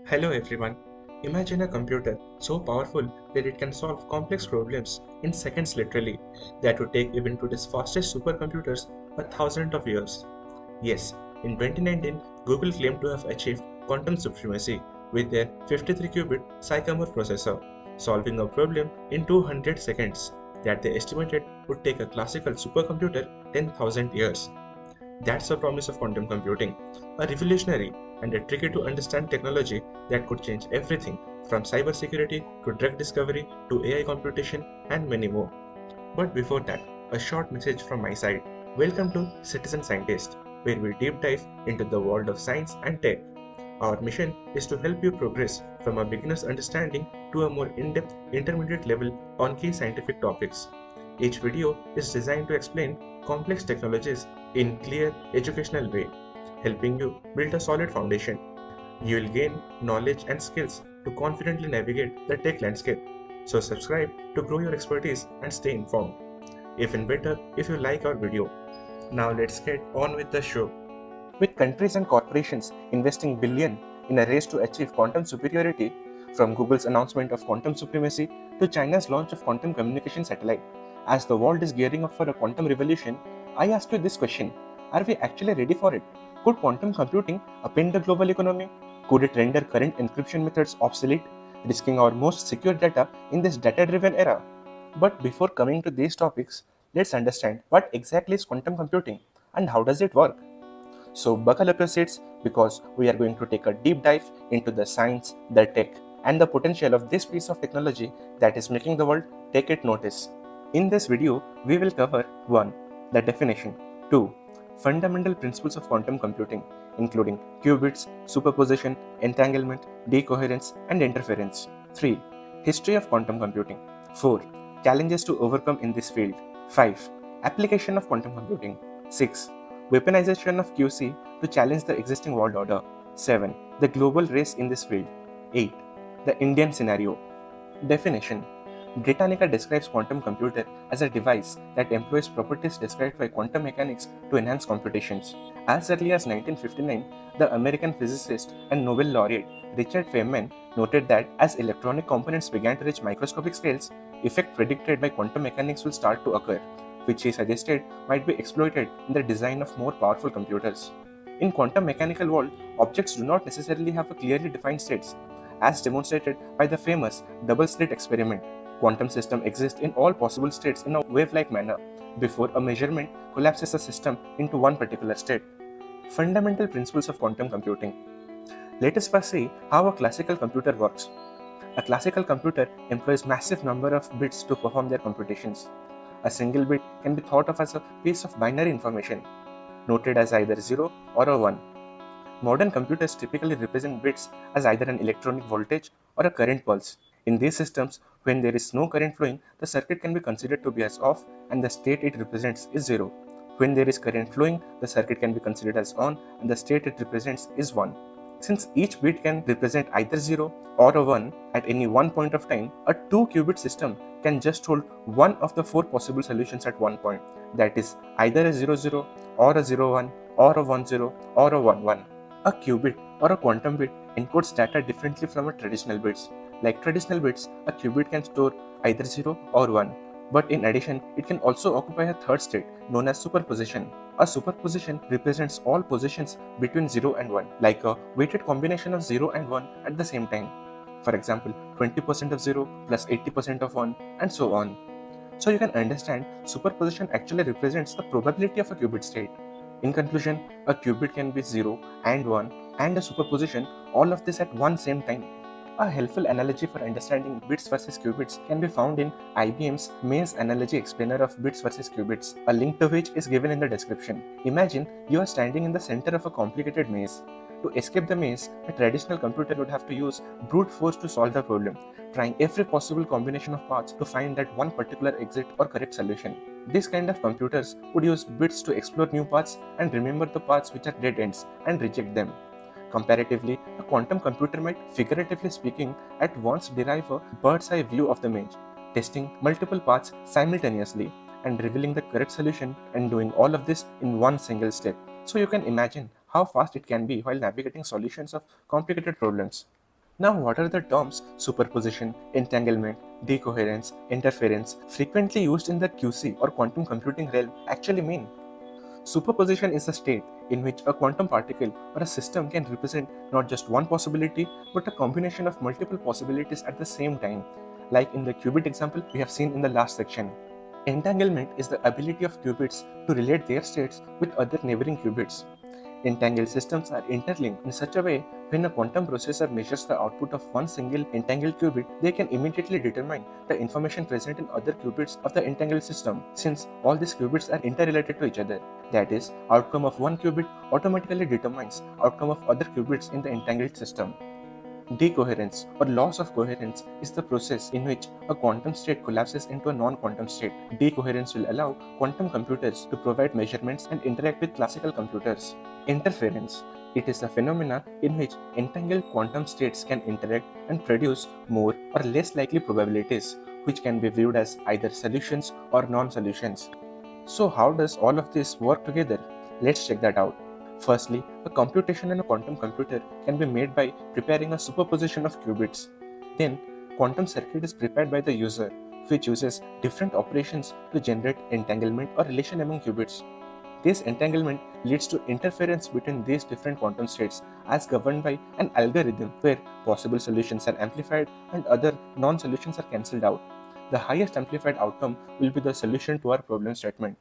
Hello everyone. Imagine a computer so powerful that it can solve complex problems in seconds literally that would take even today's fastest supercomputers a thousand of years. Yes, in 2019, Google claimed to have achieved quantum supremacy with their 53-qubit Sycamore processor, solving a problem in 200 seconds that they estimated would take a classical supercomputer 10,000 years. That's the promise of quantum computing, a revolutionary and a tricky to understand technology that could change everything from cybersecurity to drug discovery to AI computation and many more. But before that, a short message from my side. Welcome to Citizen Scientist, where we deep dive into the world of science and tech. Our mission is to help you progress from a beginner's understanding to a more in depth intermediate level on key scientific topics. Each video is designed to explain complex technologies in clear educational way, helping you build a solid foundation. You will gain knowledge and skills to confidently navigate the tech landscape. So subscribe to grow your expertise and stay informed. Even better if you like our video. Now let's get on with the show. With countries and corporations investing billions in a race to achieve quantum superiority, from Google's announcement of quantum supremacy to China's launch of quantum communication satellite, as the world is gearing up for a quantum revolution, I ask you this question: are we actually ready for it? Could quantum computing upend the global economy? Could it render current encryption methods obsolete, risking our most secure data in this data-driven era? But before coming to these topics, let's understand what exactly is quantum computing and how does it work. So buckle up your seats because we are going to take a deep dive into the science, the tech, and the potential of this piece of technology that is making the world take it notice. In this video, we will cover 1. The definition, 2. Fundamental principles of quantum computing, including qubits, superposition, entanglement, decoherence, and interference. 3. History of quantum computing. 4. Challenges to overcome in this field. 5. Application of quantum computing. 6. Weaponization of QC to challenge the existing world order. 7. The global race in this field. 8. The Indian scenario. Definition: Britannica describes quantum computer as a device that employs properties described by quantum mechanics to enhance computations. As early as 1959, the American physicist and Nobel laureate Richard Feynman noted that as electronic components began to reach microscopic scales, effects predicted by quantum mechanics will start to occur, which he suggested might be exploited in the design of more powerful computers. In quantum mechanical world, objects do not necessarily have a clearly defined states, as demonstrated by the famous double-slit experiment. Quantum system exists in all possible states in a wave-like manner before a measurement collapses a system into one particular state. Fundamental principles of quantum computing. Let us first see how a classical computer works. A classical computer employs massive number of bits to perform their computations. A single bit can be thought of as a piece of binary information, noted as either 0 or a 1. Modern computers typically represent bits as either an electronic voltage or a current pulse. In these systems, when there is no current flowing, the circuit can be considered to be as off and the state it represents is 0. When there is current flowing, the circuit can be considered as on and the state it represents is 1. Since each bit can represent either 0 or a 1 at any one point of time, a 2-qubit system can just hold one of the 4 possible solutions at one point, that is either a 00 or a 01 or a 10 or a 11. A qubit or a quantum bit encodes data differently from a traditional bits. Like traditional bits, a qubit can store either 0 or 1. But in addition, it can also occupy a third state known as superposition. A superposition represents all positions between 0 and 1, like a weighted combination of 0 and 1 at the same time. For example, 20% of 0 plus 80% of 1 and so on. So you can understand superposition actually represents the probability of a qubit state. In conclusion, a qubit can be 0 and 1 and a superposition, all of this at one same time. A helpful analogy for understanding bits versus qubits can be found in IBM's Maze Analogy Explainer of Bits versus Qubits, a link to which is given in the description. Imagine you are standing in the center of a complicated maze. To escape the maze, a traditional computer would have to use brute force to solve the problem, trying every possible combination of paths to find that one particular exit or correct solution. This kind of computers would use bits to explore new paths and remember the paths which are dead ends and reject them. Comparatively, a quantum computer might, figuratively speaking, at once derive a bird's eye view of the maze, testing multiple paths simultaneously and revealing the correct solution, and doing all of this in one single step. So you can imagine how fast it can be while navigating solutions of complicated problems. Now, what are the terms superposition, entanglement, decoherence, interference frequently used in the QC or quantum computing realm actually mean? Superposition is a state in which a quantum particle or a system can represent not just one possibility but a combination of multiple possibilities at the same time, like in the qubit example we have seen in the last section. Entanglement is the ability of qubits to relate their states with other neighboring qubits. Entangled systems are interlinked in such a way when a quantum processor measures the output of one single entangled qubit, they can immediately determine the information present in other qubits of the entangled system, since all these qubits are interrelated to each other. That is, outcome of one qubit automatically determines outcome of other qubits in the entangled system. Decoherence or loss of coherence is the process in which a quantum state collapses into a non-quantum state. Decoherence will allow quantum computers to provide measurements and interact with classical computers. Interference. It is a phenomena in which entangled quantum states can interact and produce more or less likely probabilities, which can be viewed as either solutions or non-solutions. So how does all of this work together? Let's check that out. Firstly, a computation in a quantum computer can be made by preparing a superposition of qubits. Then, quantum circuit is prepared by the user, which uses different operations to generate entanglement or relation among qubits. This entanglement leads to interference between these different quantum states as governed by an algorithm where possible solutions are amplified and other non-solutions are cancelled out. The highest amplified outcome will be the solution to our problem statement.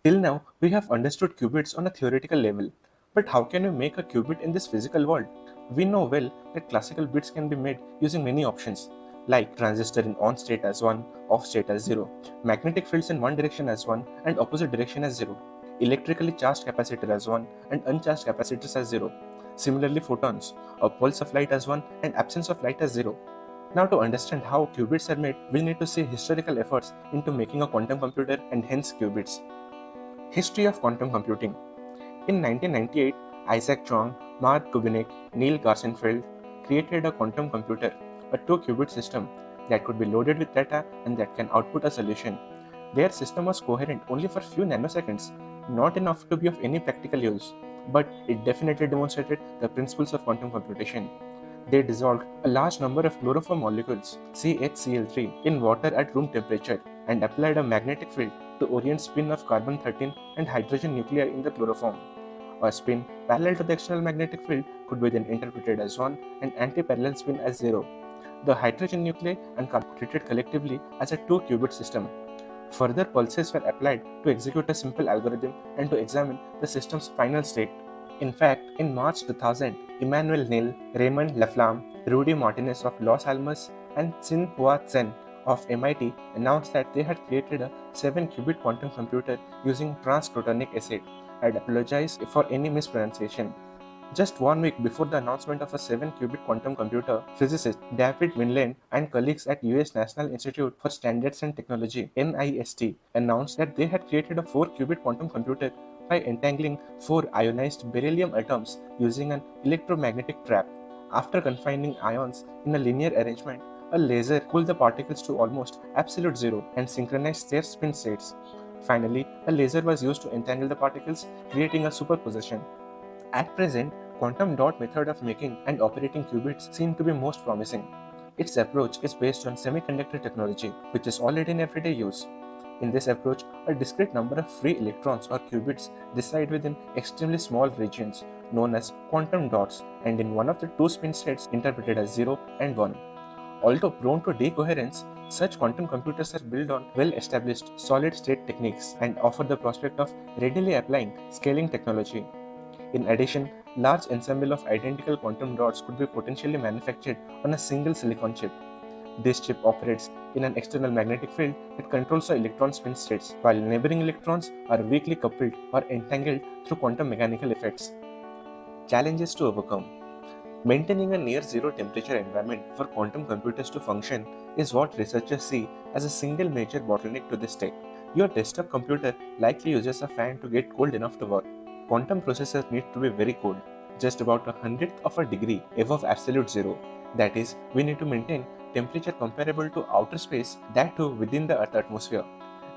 Till now, we have understood qubits on a theoretical level. But how can we make a qubit in this physical world? We know well that classical bits can be made using many options, like transistor in on state as 1, off state as 0, magnetic fields in one direction as 1 and opposite direction as 0, electrically charged capacitor as 1 and uncharged capacitors as 0. Similarly, photons, a pulse of light as 1 and absence of light as 0. Now, to understand how qubits are made, we'll need to see historical efforts into making a quantum computer and hence qubits. History of quantum computing. In 1998, Isaac Chong, Mark Kubinek, Neil Garsenfeld created a quantum computer, a 2-qubit system that could be loaded with data and that can output a solution. Their system was coherent only for few nanoseconds, not enough to be of any practical use, but it definitely demonstrated the principles of quantum computation. They dissolved a large number of chloroform molecules, CHCl3, in water at room temperature and applied a magnetic field to orient spin of carbon-13 and hydrogen nuclei in the chloroform. A spin parallel to the external magnetic field could be then interpreted as 1 and anti-parallel spin as 0. The hydrogen nuclei and carbon treated collectively as a 2-qubit system. Further pulses were applied to execute a simple algorithm and to examine the system's final state. In fact, in March 2000, Emmanuel Neal, Raymond Laflamme, Rudy Martinez of Los Alamos, and Xin-Hua Chen of MIT announced that they had created a 7-qubit quantum computer using transcrotonic acid. I'd apologize for any mispronunciation. Just 1 week before the announcement of a 7-qubit quantum computer, physicist David Winland and colleagues at US National Institute for Standards and Technology (NIST) announced that they had created a 4-qubit quantum computer by entangling 4 ionized beryllium atoms using an electromagnetic trap. After confining ions in a linear arrangement, a laser cooled the particles to almost absolute zero and synchronized their spin states. Finally, a laser was used to entangle the particles, creating a superposition. At present, quantum dot method of making and operating qubits seem to be most promising. Its approach is based on semiconductor technology, which is already in everyday use. In this approach, a discrete number of free electrons or qubits reside within extremely small regions known as quantum dots and in one of the two spin states interpreted as 0 and 1. Although prone to decoherence, such quantum computers are built on well-established solid-state techniques and offer the prospect of readily applying scaling technology. In addition, large ensemble of identical quantum dots could be potentially manufactured on a single silicon chip. This chip operates in an external magnetic field that controls the electron spin states, while neighboring electrons are weakly coupled or entangled through quantum mechanical effects. Challenges to overcome. Maintaining a near zero temperature environment for quantum computers to function is what researchers see as a single major bottleneck to this tech. Your desktop computer likely uses a fan to get cold enough to work. Quantum processors need to be very cold, just about 1/100th of a degree above absolute zero. That is, we need to maintain temperature comparable to outer space, that too within the Earth atmosphere.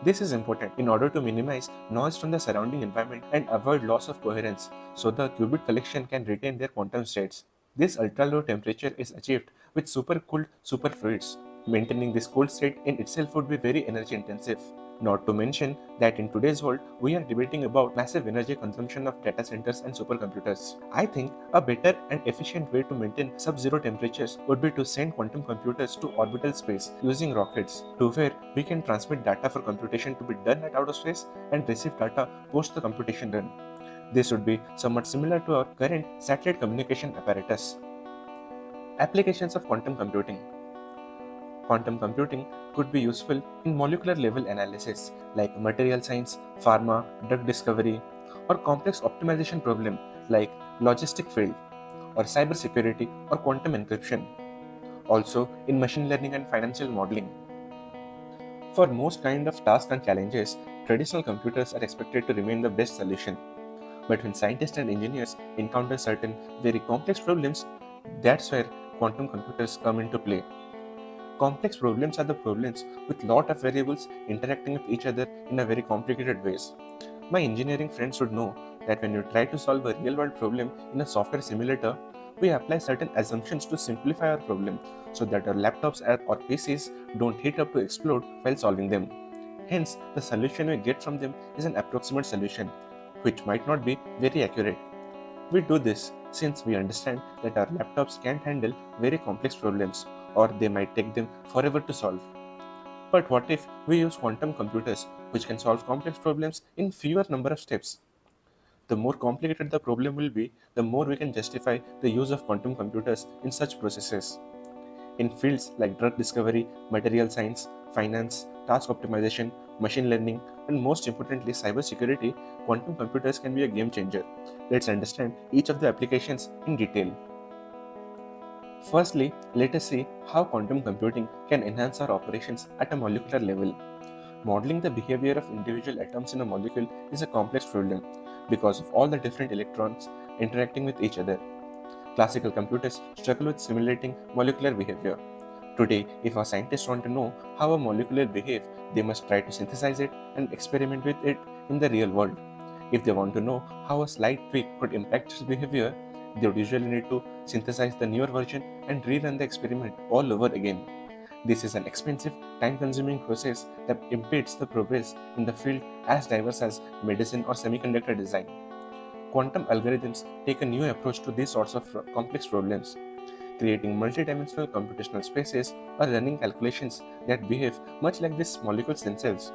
This is important in order to minimize noise from the surrounding environment and avoid loss of coherence, so the qubit collection can retain their quantum states. This ultra-low temperature is achieved with super-cooled superfluids. Maintaining this cold state in itself would be very energy intensive. Not to mention that in today's world, we are debating about massive energy consumption of data centers and supercomputers. I think a better and efficient way to maintain sub-zero temperatures would be to send quantum computers to orbital space using rockets to where we can transmit data for computation to be done at outer space and receive data post the computation run. This would be somewhat similar to our current satellite communication apparatus. Applications of quantum computing. Quantum computing could be useful in molecular level analysis like material science, pharma, drug discovery, or complex optimization problem like logistic field or cybersecurity or quantum encryption. Also in machine learning and financial modeling. For most kind of tasks and challenges, traditional computers are expected to remain the best solution. But when scientists and engineers encounter certain very complex problems, that's where quantum computers come into play. Complex problems are the problems with lot of variables interacting with each other in a very complicated ways. My engineering friends should know that when you try to solve a real world problem in a software simulator, we apply certain assumptions to simplify our problem so that our laptops or PCs don't heat up to explode while solving them. Hence, the solution we get from them is an approximate solution, which might not be very accurate. We do this since we understand that our laptops can't handle very complex problems or they might take them forever to solve. But what if we use quantum computers which can solve complex problems in fewer number of steps? The more complicated the problem will be, the more we can justify the use of quantum computers in such processes. In fields like drug discovery, material science, finance, task optimization, machine learning, and most importantly, cybersecurity, quantum computers can be a game changer. Let's understand each of the applications in detail. Firstly, let us see how quantum computing can enhance our operations at a molecular level. Modeling the behavior of individual atoms in a molecule is a complex problem because of all the different electrons interacting with each other. Classical computers struggle with simulating molecular behavior. Today, if our scientists want to know how a molecule behaves, they must try to synthesize it and experiment with it in the real world. If they want to know how a slight tweak could impact its behavior, they would usually need to synthesize the newer version and rerun the experiment all over again. This is an expensive, time consuming process that impedes the progress in the field as diverse as medicine or semiconductor design. Quantum algorithms take a new approach to these sorts of complex problems, creating multidimensional computational spaces or running calculations that behave much like these molecules themselves.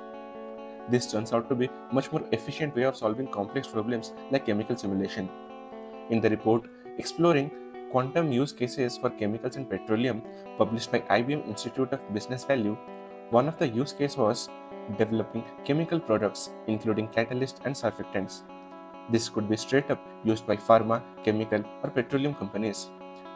This turns out to be a much more efficient way of solving complex problems like chemical simulation. In the report exploring quantum use cases for chemicals and petroleum published by IBM Institute of Business Value, one of the use cases was developing chemical products including catalysts and surfactants. This could be straight up used by pharma, chemical, or petroleum companies.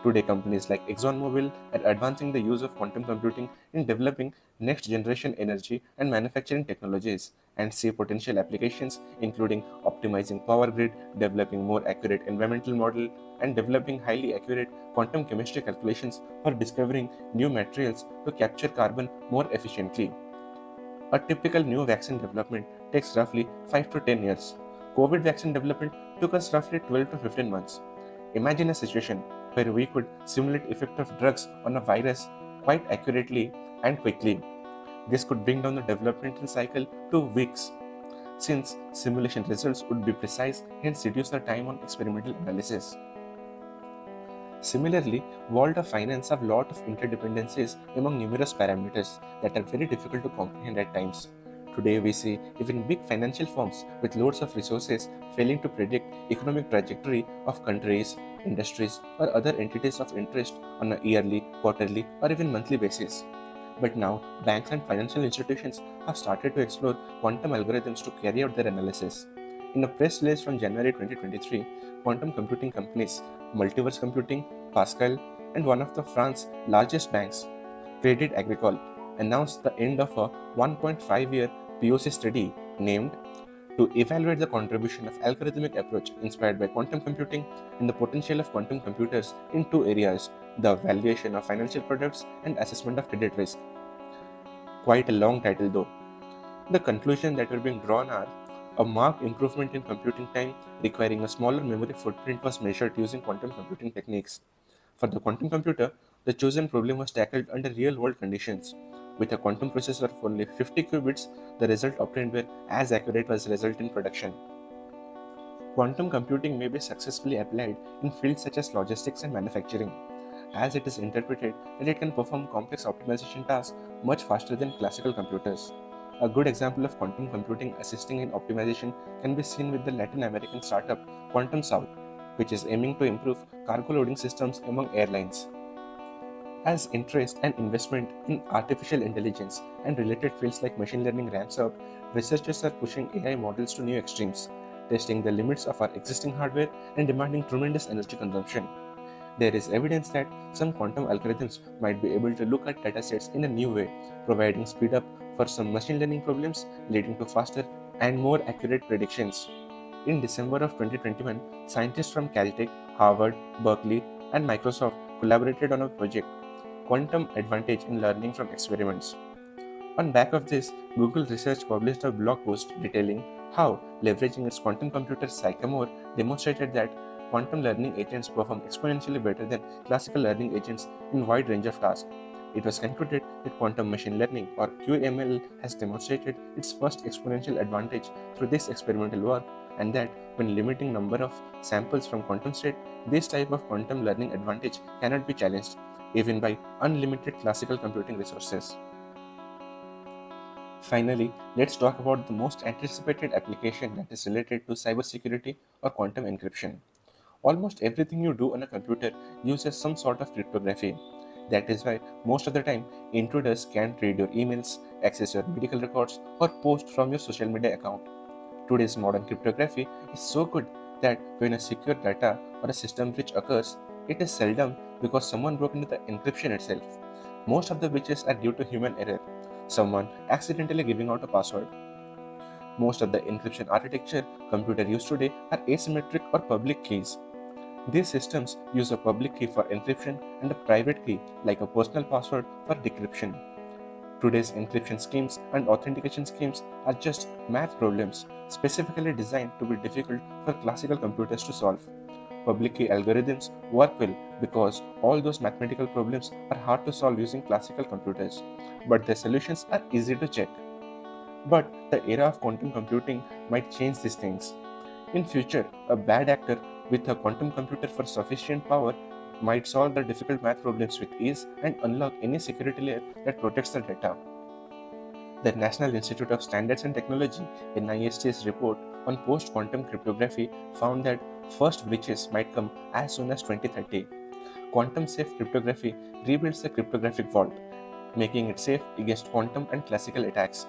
Today, companies like ExxonMobil are advancing the use of quantum computing in developing next generation energy and manufacturing technologies and see potential applications including optimizing power grid, developing more accurate environmental model, and developing highly accurate quantum chemistry calculations for discovering new materials to capture carbon more efficiently. A typical new vaccine development takes roughly 5 to 10 years. COVID vaccine development took us roughly 12 to 15 months. Imagine a situation where we could simulate effect of drugs on a virus quite accurately and quickly. This could bring down the developmental cycle to weeks, since simulation results would be precise, hence reduce the time on experimental analysis. Similarly, world of finance have lot of interdependencies among numerous parameters that are very difficult to comprehend at times. Today we see even big financial firms with loads of resources failing to predict economic trajectory of countries, industries, or other entities of interest on a yearly, quarterly, or even monthly basis. But now, banks and financial institutions have started to explore quantum algorithms to carry out their analysis. In a press release from January 2023, quantum computing companies Multiverse Computing, Pascal, and one of the France's largest banks, Credit Agricole, announced the end of a 1.5-year POC study named to evaluate the contribution of algorithmic approach inspired by quantum computing and the potential of quantum computers in two areas, the valuation of financial products and assessment of credit risk. Quite a long title though. The conclusion that were being drawn are a marked improvement in computing time requiring a smaller memory footprint was measured using quantum computing techniques. For the quantum computer, the chosen problem was tackled under real-world conditions. With a quantum processor of only 50 qubits, the result obtained were as accurate as the result in production. Quantum computing may be successfully applied in fields such as logistics and manufacturing, as it is interpreted that it can perform complex optimization tasks much faster than classical computers. A good example of quantum computing assisting in optimization can be seen with the Latin American startup Quantum South, which is aiming to improve cargo loading systems among airlines. As interest and investment in artificial intelligence and related fields like machine learning ramps up, researchers are pushing AI models to new extremes, testing the limits of our existing hardware and demanding tremendous energy consumption. There is evidence that some quantum algorithms might be able to look at datasets in a new way, providing speed up for some machine learning problems, leading to faster and more accurate predictions. In December of 2021, scientists from Caltech, Harvard, Berkeley, and Microsoft collaborated on a project, Quantum Advantage in Learning from Experiments. On back of this, Google Research published a blog post detailing how leveraging its quantum computer Sycamore demonstrated that quantum learning agents perform exponentially better than classical learning agents in a wide range of tasks. It was concluded that quantum machine learning, or QML, has demonstrated its first exponential advantage through this experimental work, and that when limiting number of samples from quantum state, this type of quantum learning advantage cannot be challenged, even by unlimited classical computing resources. Finally, let's talk about the most anticipated application that is related to cybersecurity or quantum encryption. Almost everything you do on a computer uses some sort of cryptography. That is why most of the time intruders can't read your emails, access your medical records, or post from your social media account. Today's modern cryptography is so good that when a secure data or a system breach occurs, it is seldom because someone broke into the encryption itself. Most of the breaches are due to human error, someone accidentally giving out a password. Most of the encryption architecture computers use today are asymmetric or public keys. These systems use a public key for encryption and a private key, like a personal password, for decryption. Today's encryption schemes and authentication schemes are just math problems specifically designed to be difficult for classical computers to solve. Public key algorithms work well because all those mathematical problems are hard to solve using classical computers, but their solutions are easy to check. But the era of quantum computing might change these things. In future, a bad actor with a quantum computer for sufficient power might solve the difficult math problems with ease and unlock any security layer that protects the data. The National Institute of Standards and Technology (NIST's) report on post-quantum cryptography found that first breaches might come as soon as 2030. Quantum-safe cryptography rebuilds the cryptographic vault, making it safe against quantum and classical attacks.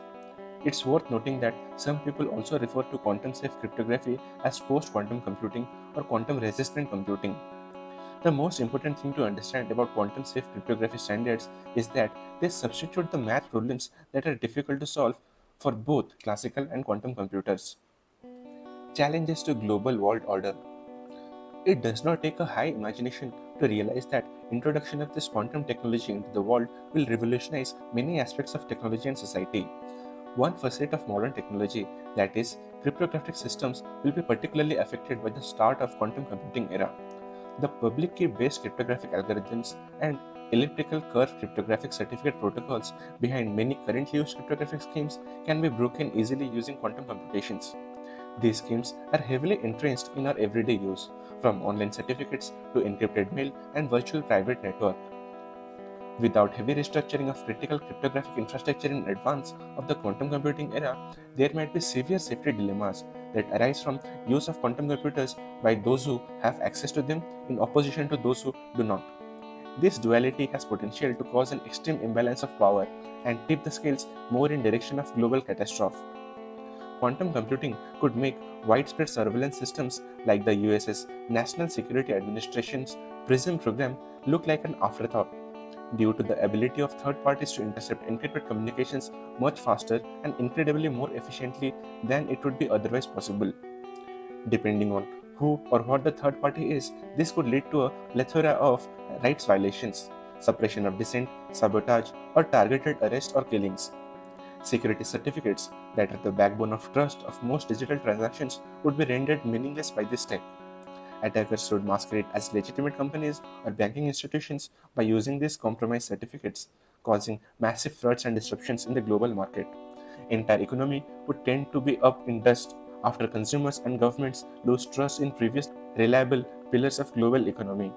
It's worth noting that some people also refer to quantum-safe cryptography as post-quantum computing or quantum-resistant computing. The most important thing to understand about quantum-safe cryptography standards is that they substitute the math problems that are difficult to solve for both classical and quantum computers. Challenges to global world order. It does not take a high imagination to realize that introduction of this quantum technology into the world will revolutionize many aspects of technology and society. One facet of modern technology, that is, cryptographic systems, will be particularly affected by the start of quantum computing era. The public key-based cryptographic algorithms and elliptical curve cryptographic certificate protocols behind many currently used cryptographic schemes can be broken easily using quantum computations. These schemes are heavily entrenched in our everyday use, from online certificates to encrypted mail and virtual private network. Without heavy restructuring of critical cryptographic infrastructure in advance of the quantum computing era, there might be severe safety dilemmas that arise from use of quantum computers by those who have access to them in opposition to those who do not. This duality has potential to cause an extreme imbalance of power and tip the scales more in direction of global catastrophe. Quantum computing could make widespread surveillance systems like the US's National Security Administration's PRISM program look like an afterthought, due to the ability of third parties to intercept encrypted communications much faster and incredibly more efficiently than it would be otherwise possible. Depending on who or what the third party is, this could lead to a plethora of rights violations, suppression of dissent, sabotage, or targeted arrest or killings. Security certificates that are the backbone of trust of most digital transactions would be rendered meaningless by this step. Attackers should masquerade as legitimate companies or banking institutions by using these compromised certificates, causing massive frauds and disruptions in the global market. Entire economy would tend to be up in dust after consumers and governments lose trust in previous reliable pillars of global economy.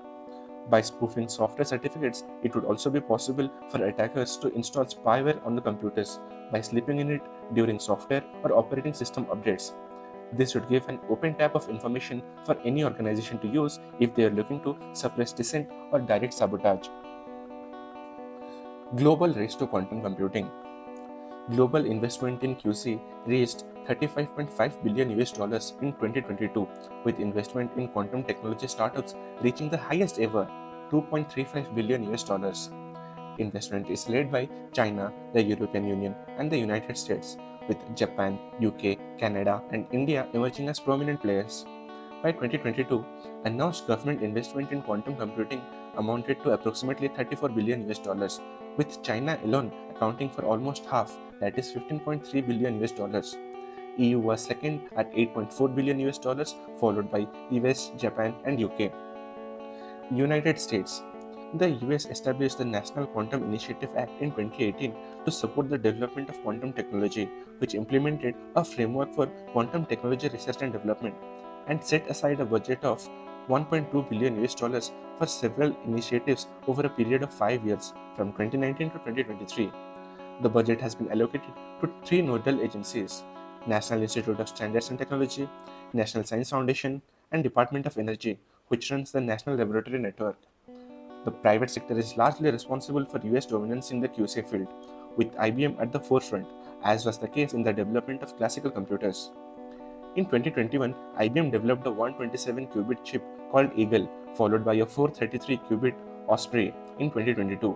By spoofing software certificates, it would also be possible for attackers to install spyware on the computers by slipping in it during software or operating system updates. This would give an open tap of information for any organization to use if they are looking to suppress dissent or direct sabotage. Global race to quantum computing. Global investment in QC reached 35.5 billion US dollars in 2022, with investment in quantum technology startups reaching the highest ever, 2.35 billion US dollars. Investment is led by China, the European Union, and the United States, with Japan, UK, Canada, and India emerging as prominent players. By 2022, announced government investment in quantum computing amounted to approximately 34 billion US dollars, with China alone accounting for almost half, that is 15.3 billion US dollars. EU was second at 8.4 billion US dollars, followed by US, Japan, and UK. United States. The US established the National Quantum Initiative Act in 2018 to support the development of quantum technology, which implemented a framework for quantum technology research and development and set aside a budget of 1.2 billion US dollars for several initiatives over a period of 5 years from 2019 to 2023. The budget has been allocated to three nodal agencies: National Institute of Standards and Technology, National Science Foundation, and Department of Energy, which runs the National Laboratory Network. The private sector is largely responsible for US dominance in the QC field, with IBM at the forefront, as was the case in the development of classical computers. In 2021, IBM developed a 127-qubit chip called Eagle, followed by a 433-qubit Osprey in 2022.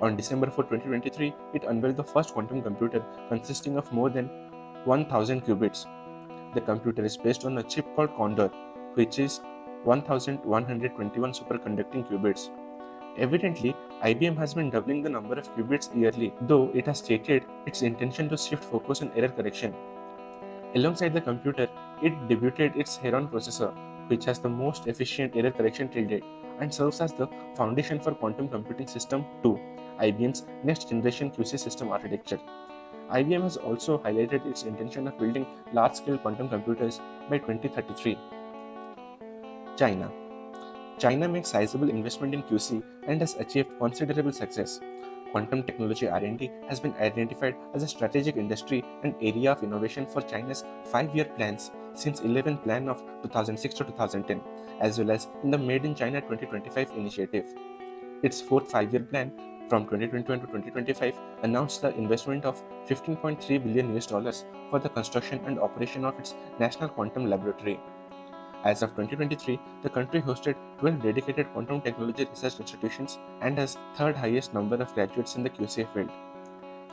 On December 4, 2023, it unveiled the first quantum computer consisting of more than 1000 qubits. The computer is based on a chip called Condor, which is 1121 superconducting qubits. Evidently, IBM has been doubling the number of qubits yearly, though it has stated its intention to shift focus on error correction. Alongside the computer, it debuted its Heron processor, which has the most efficient error correction till date and serves as the foundation for Quantum Computing System 2, IBM's next generation QC system architecture. IBM has also highlighted its intention of building large-scale quantum computers by 2033. China. China makes sizable investment in QC and has achieved considerable success. Quantum technology R&D has been identified as a strategic industry and area of innovation for China's 5-year plans since 11th Plan of 2006 to 2010, as well as in the Made in China 2025 initiative. Its fourth 5-year plan from 2021 to 2025 announced the investment of 15.3 billion US dollars for the construction and operation of its National Quantum Laboratory. As of 2023, the country hosted 12 dedicated quantum technology research institutions and has third highest number of graduates in the QCA field.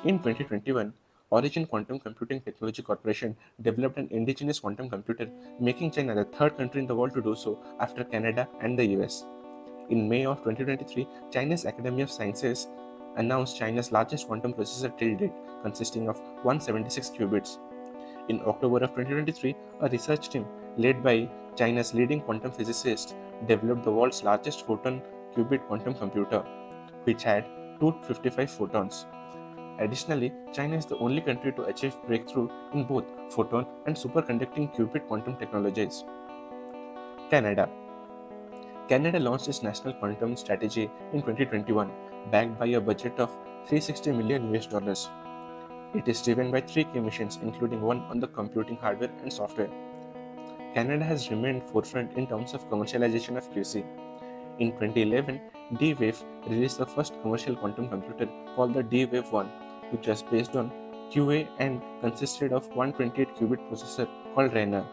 In 2021, Origin Quantum Computing Technology Corporation developed an indigenous quantum computer, making China the third country in the world to do so after Canada and the US. In May of 2023, China's Academy of Sciences announced China's largest quantum processor till date, consisting of 176 qubits. In October of 2023, a research team led by China's leading quantum physicists developed the world's largest photon qubit quantum computer, which had 255 photons. Additionally, China is the only country to achieve breakthrough in both photon and superconducting qubit quantum technologies. Canada. Canada launched its national quantum strategy in 2021, backed by a budget of 360 million US dollars. It is driven by three key missions, including one on the computing hardware and software. Canada has remained forefront in terms of commercialization of QC. In 2011, D-Wave released the first commercial quantum computer called the D-Wave 1, which was based on QA and consisted of 128-qubit processor called Rainer.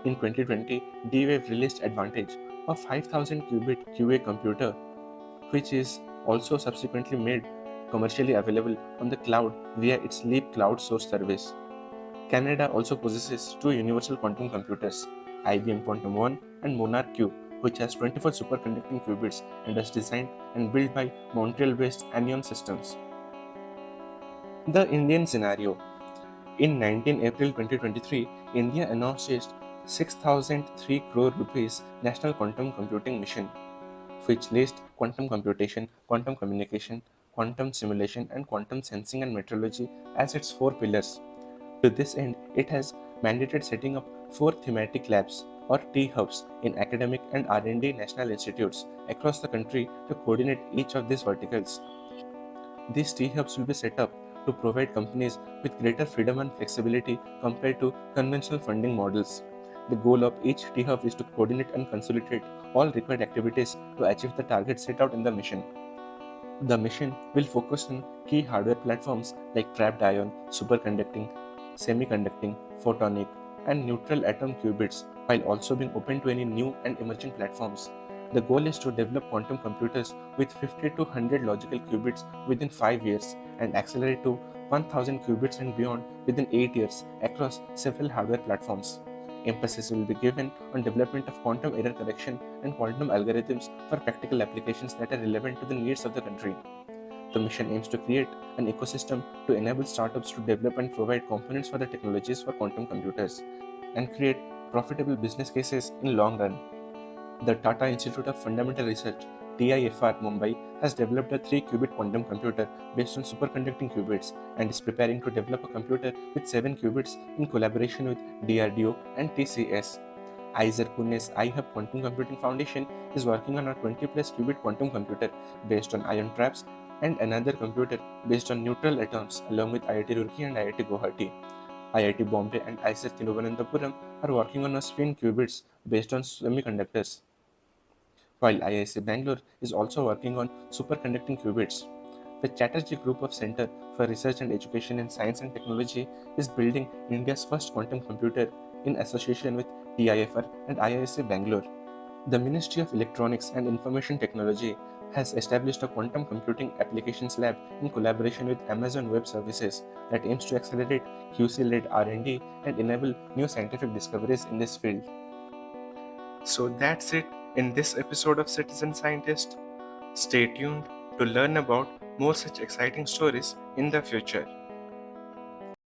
In 2020, D-Wave released Advantage, a 5000-qubit QA computer, which is also subsequently made commercially available on the cloud via its Leap cloud source service. Canada also possesses two universal quantum computers, IBM Quantum 1 and Monarch Q, which has 24 superconducting qubits and is designed and built by Montreal-based Anion Systems. The Indian scenario. In 19 April 2023, India announced its 6,003 crore rupees National Quantum Computing Mission, which lists quantum computation, quantum communication, quantum simulation, and quantum sensing and metrology as its four pillars. To this end, it has mandated setting up four thematic labs or T-hubs in academic and R&D national institutes across the country to coordinate each of these verticals. These T-hubs will be set up to provide companies with greater freedom and flexibility compared to conventional funding models. The goal of each T-hub is to coordinate and consolidate all required activities to achieve the targets set out in the mission. The mission will focus on key hardware platforms like trapped ion, superconducting, semiconducting, photonic, and neutral atom qubits, while also being open to any new and emerging platforms. The goal is to develop quantum computers with 50 to 100 logical qubits within 5 years and accelerate to 1000 qubits and beyond within 8 years across several hardware platforms. Emphasis will be given on development of quantum error correction and quantum algorithms for practical applications that are relevant to the needs of the country. The mission aims to create an ecosystem to enable startups to develop and provide components for the technologies for quantum computers and create profitable business cases in long run. The Tata Institute of Fundamental Research TIFR Mumbai has developed a 3-qubit quantum computer based on superconducting qubits and is preparing to develop a computer with 7 qubits in collaboration with DRDO and TCS. ISER Pune's iHub Quantum Computing Foundation is working on a 20 plus qubit quantum computer based on ion traps and another computer based on neutral atoms along with IIT Roorkee and IIT Guwahati. IIT Bombay and ISER Thiruvananthapuram are working on a spin qubits based on semiconductors, while IISc Bangalore is also working on superconducting qubits. The Chatterjee Group of Center for Research and Education in Science and Technology is building India's first quantum computer in association with TIFR and IISc Bangalore. The Ministry of Electronics and Information Technology has established a quantum computing applications lab in collaboration with Amazon Web Services that aims to accelerate QC-led R&D and enable new scientific discoveries in this field. So that's it in this episode of Citizen Scientist. Stay tuned to learn about more such exciting stories in the future.